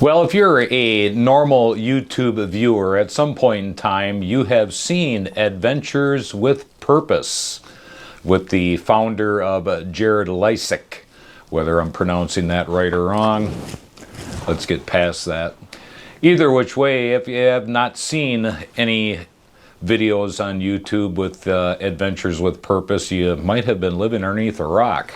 Well, if you're a normal YouTube viewer, at some point in time, you have seen Adventures with Purpose with the founder of Jared LEISEK. Whether I'm pronouncing that right or wrong, let's get past that. Either which way, if you have not seen any videos on YouTube with Adventures with Purpose, you might have been living underneath a rock.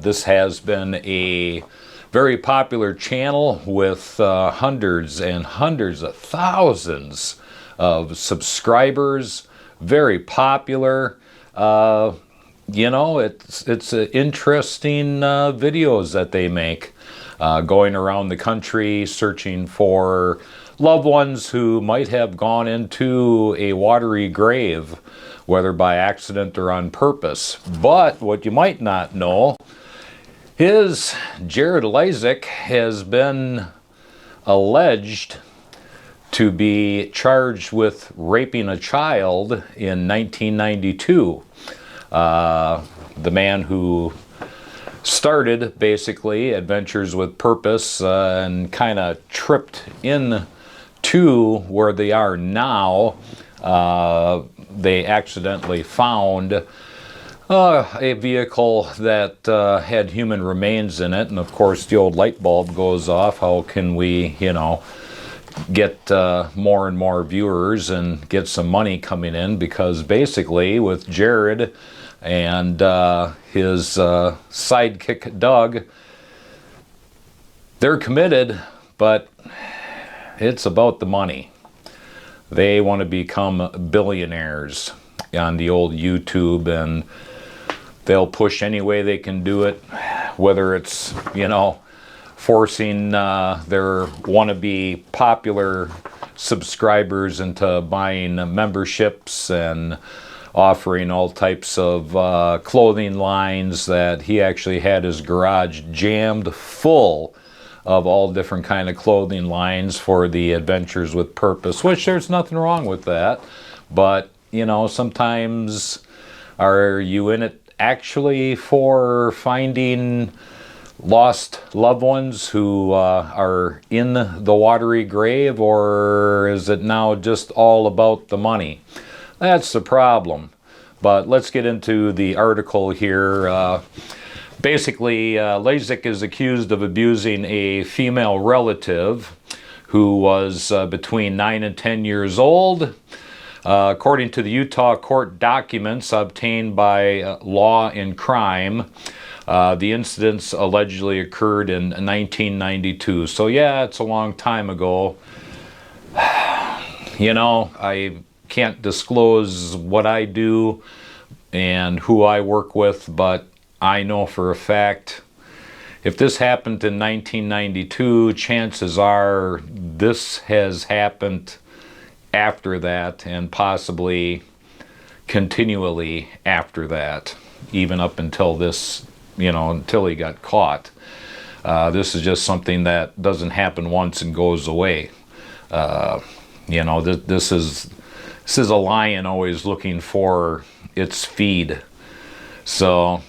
This has been a very popular channel with hundreds and hundreds of thousands of subscribers. Very popular. You know, it's interesting videos that they make, going around the country searching for loved ones who might have gone into a watery grave, whether by accident or on purpose. But what you might not know is Jared LEISEK has been alleged to be charged with raping a child in 1992. The man who started basically Adventures with Purpose and kind of tripped in to where they are now. They accidentally found a vehicle that had human remains in it, and of course the old light bulb goes off. How can we, you know, get more and more viewers and get some money coming in? Because basically with Jared and his sidekick Doug, they're committed, but it's about the money. They want to become billionaires on the old YouTube, and they'll push any way they can do it, whether it's, you know, forcing their wannabe popular subscribers into buying memberships and offering all types of clothing lines that he actually had his garage jammed full of all different kind of clothing lines for the Adventures with Purpose, which there's nothing wrong with that. But, you know, sometimes are you in it actually for finding lost loved ones who are in the watery grave, or is it now just all about the money? That's the problem. But let's get into the article here. Basically, LEISEK is accused of abusing a female relative who was between 9 and 10 years old. According to the Utah court documents obtained by Law and Crime, the incidents allegedly occurred in 1992. So yeah, it's a long time ago. You know, I can't disclose what I do and who I work with, but I know for a fact if this happened in 1992, chances are this has happened after that, and possibly continually after that, even up until this, you know, until he got caught. This is just something that doesn't happen once and goes away. You know, this is a lion always looking for its feed. So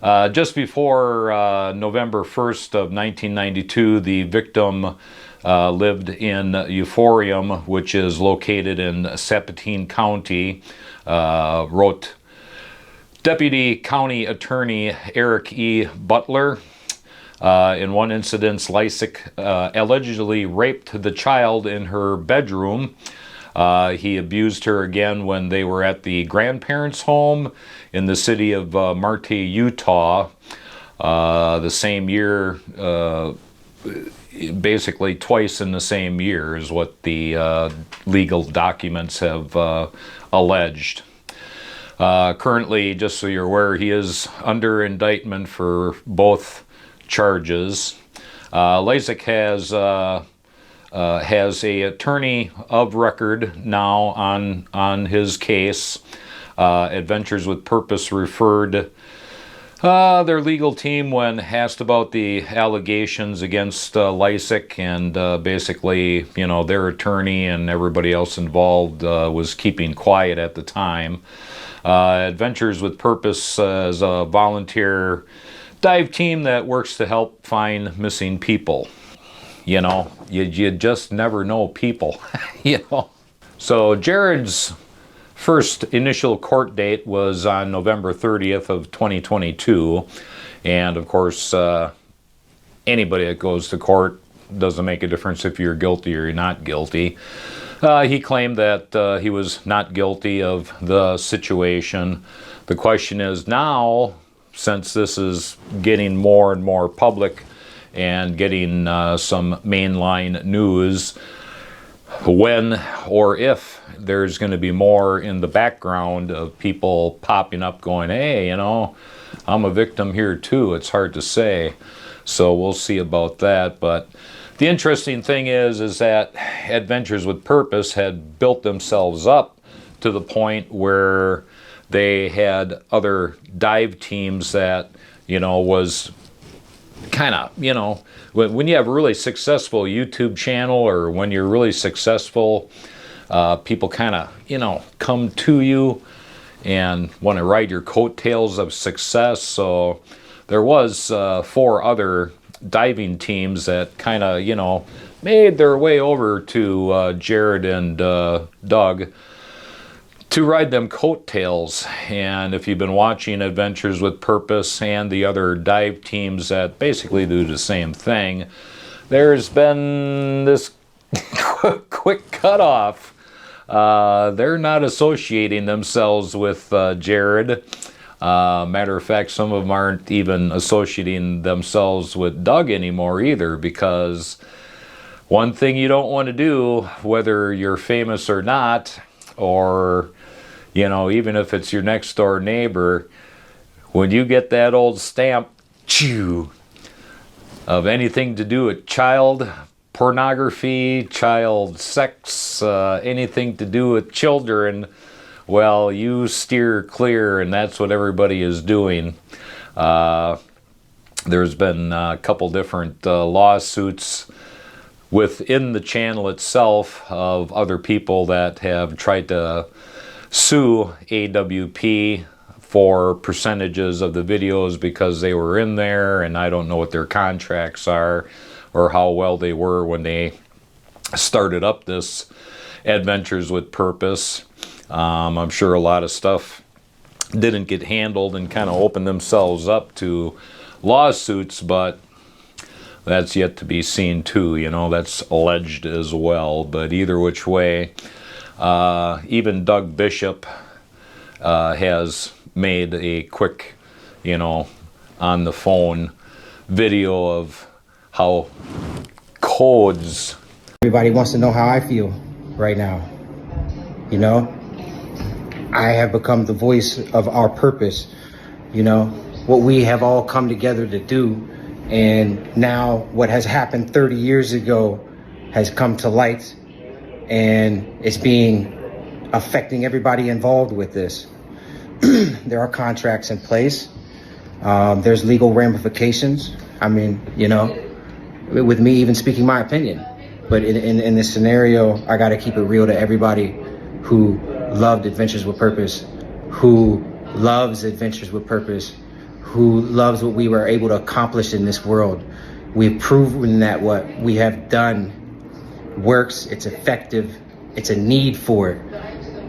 just before November 1st of 1992, the victim lived in Euphorium, which is located in Sapatine County, wrote Deputy County Attorney Eric E. Butler. In one incident, LEISEK allegedly raped the child in her bedroom. He abused her again when they were at the grandparents' home in the city of Marte, Utah, the same year. Basically twice in the same year is what the legal documents have alleged. Currently, just so you're aware, he is under indictment for both charges. LEISEK has a attorney of record now on his case. Adventures with Purpose referred their legal team when asked about the allegations against LEISEK, and basically, you know, their attorney and everybody else involved was keeping quiet at the time. Adventures with Purpose is a volunteer dive team that works to help find missing people. you know, you just never know people, you know. So Jared's first initial court date was on November 30th of 2022. And of course, anybody that goes to court, doesn't make a difference if you're guilty or you're not guilty. He claimed that he was not guilty of the situation. The question is now, since this is getting more and more public and getting some mainline news, when or if there's going to be more in the background of people popping up going, hey, you know, I'm a victim here too. It's hard to say. So we'll see about that. But the interesting thing is that Adventures with Purpose had built themselves up to the point where they had other dive teams that, you know, was kind of, you know, when you have a really successful YouTube channel or when you're really successful, people kind of, you know, come to you and want to ride your coattails of success. So there was 4 other diving teams that kind of, you know, made their way over to Jared and Doug to ride them coattails. And if you've been watching Adventures with Purpose and the other dive teams that basically do the same thing, there's been this quick cutoff. They're not associating themselves with Jared. Matter of fact, some of them aren't even associating themselves with Doug anymore either, because one thing you don't want to do, whether you're famous or not, or, you know, even if it's your next door neighbor, when you get that old stamp, of anything to do with child pornography, child sex, anything to do with children, well, you steer clear, and that's what everybody is doing. There's been a couple different lawsuits within the channel itself of other people that have tried to sue AWP for percentages of the videos because they were in there, and I don't know what their contracts are or how well they were when they started up this Adventures with Purpose. I'm sure a lot of stuff didn't get handled and kind of opened themselves up to lawsuits, but that's yet to be seen too. You know, that's alleged as well. But either which way, even Doug Bishop has made a quick, you know, on the phone video of how codes. Everybody wants to know how I feel right now. You know, I have become the voice of our purpose, you know, what we have all come together to do. And now what has happened 30 years ago has come to light, and it's affecting everybody involved with this. There are contracts in place. There's legal ramifications. I mean, you know, with me even speaking my opinion. But in this scenario, I got to keep it real to everybody who loved Adventures with Purpose, who loves Adventures with Purpose, who loves what we were able to accomplish in this world. We've proven that what we have done works, it's effective, it's a need for it.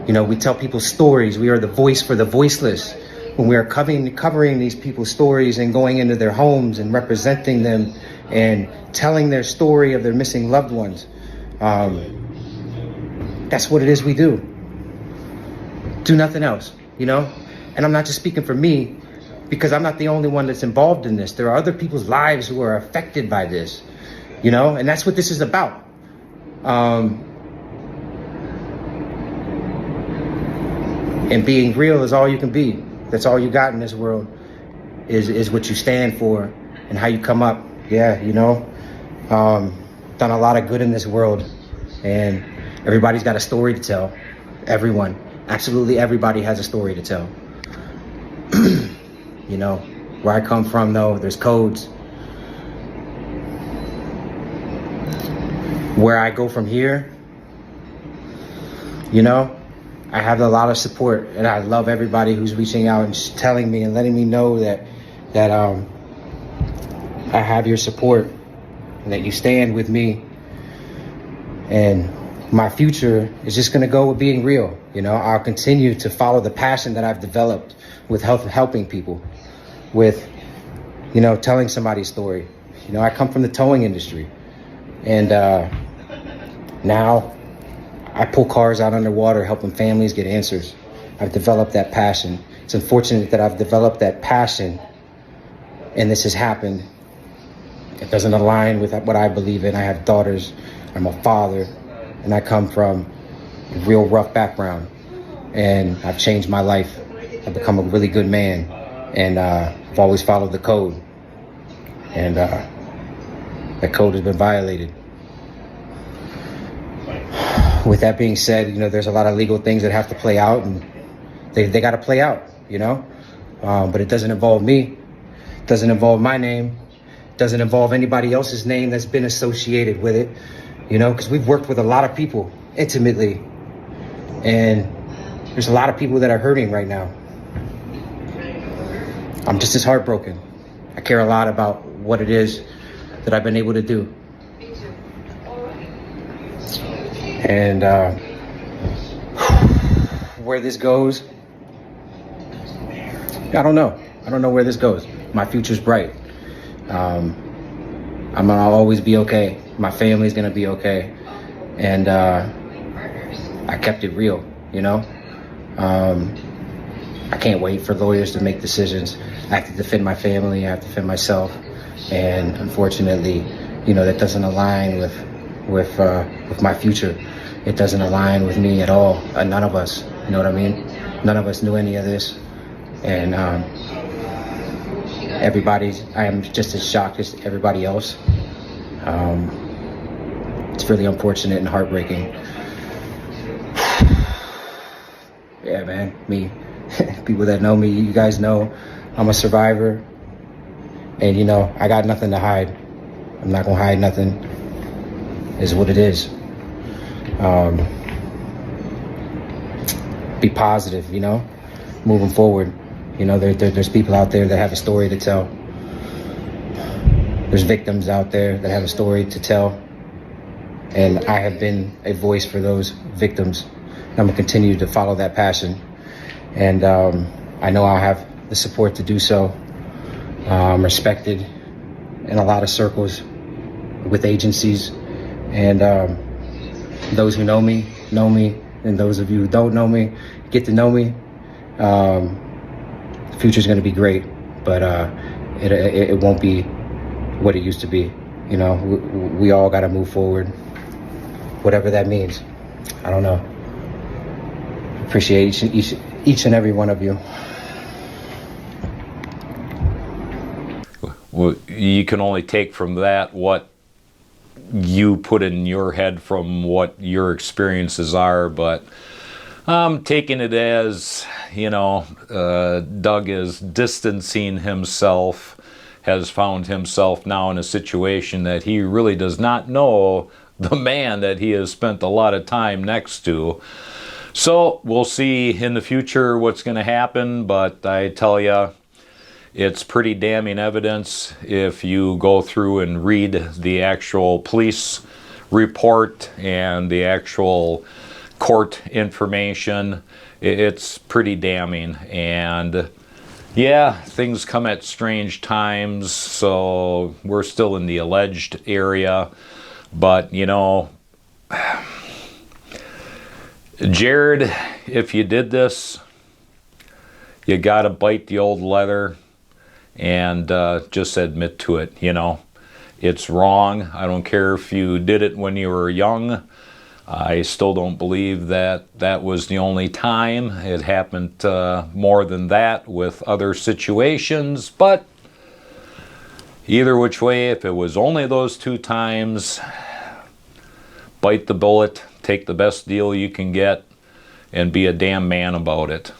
You know, we tell people stories. We are the voice for the voiceless. When we are covering these people's stories and going into their homes and representing them and telling their story of their missing loved ones, that's what it is we do. Do nothing else, you know? And I'm not just speaking for me, because I'm not the only one that's involved in this. There are other people's lives who are affected by this, you know? And that's what this is about. And being real is all you can be. That's all you got in this world, is what you stand for and how you come up. Yeah, you know, done a lot of good in this world, and everybody's got a story to tell. Everyone, absolutely everybody has a story to tell. You know, where I come from though, there's codes. Where I go from here, you know, I have a lot of support, and I love everybody who's reaching out and telling me and letting me know that I have your support. and that you stand with me. And my future is just going to go with being real. You know, I'll continue to follow the passion that I've developed with helping people, with, you know, telling somebody's story. You know, I come from the towing industry, and now I pull cars out underwater, helping families get answers. I've developed that passion. It's unfortunate that I've developed that passion and this has happened. It doesn't align with what I believe in. I have daughters, I'm a father, and I come from a real rough background. And I've changed my life. I've become a really good man. And I've always followed the code. And that code has been violated. With that being said, you know, there's a lot of legal things that have to play out, and they got to play out, you know. But it doesn't involve me. It doesn't involve my name. It doesn't involve anybody else's name that's been associated with it, you know, because we've worked with a lot of people intimately. And there's a lot of people that are hurting right now. I'm just as heartbroken. I care a lot about what it is that I've been able to do. And where this goes, I don't know. I don't know where this goes. My future's bright. I'm gonna always be okay. My family's gonna be okay. And I kept it real, you know? I can't wait for lawyers to make decisions. I have to defend my family, I have to defend myself. And unfortunately, you know, that doesn't align with my future. It doesn't align with me at all. None of us, you know what I mean? None of us knew any of this. And I am just as shocked as everybody else. It's really unfortunate and heartbreaking. Yeah, man, me, people that know me, you guys know I'm a survivor. And, you know, I got nothing to hide. I'm not gonna hide nothing. Is what it is. Be positive, you know, moving forward. You know, there's people out there that have a story to tell. There's victims out there that have a story to tell. And I have been a voice for those victims. I'm gonna continue to follow that passion. And I know I'll have the support to do so. I'm respected in a lot of circles with agencies. And those who know me, and those of you who don't know me, get to know me. The future's gonna be great, but it won't be what it used to be. You know, we all gotta move forward, whatever that means. I don't know. Appreciate each and every one of you. Well, you can only take from that what you put in your head from what your experiences are, but I'm taking it as, you know, Doug is distancing himself, has found himself now in a situation that he really does not know the man that he has spent a lot of time next to. So we'll see in the future what's going to happen, but I tell you, it's pretty damning evidence if you go through and read the actual police report and the actual court information. It's pretty damning. And yeah, things come at strange times, so we're still in the alleged area. But, you know, Jared, if you did this, you gotta bite the old leather and just admit to it. You know, it's wrong. I don't care if you did it when you were young. I still don't believe that that was the only time. It happened more than that with other situations, but either which way, if it was only those 2 times, bite the bullet, take the best deal you can get, and be a damn man about it.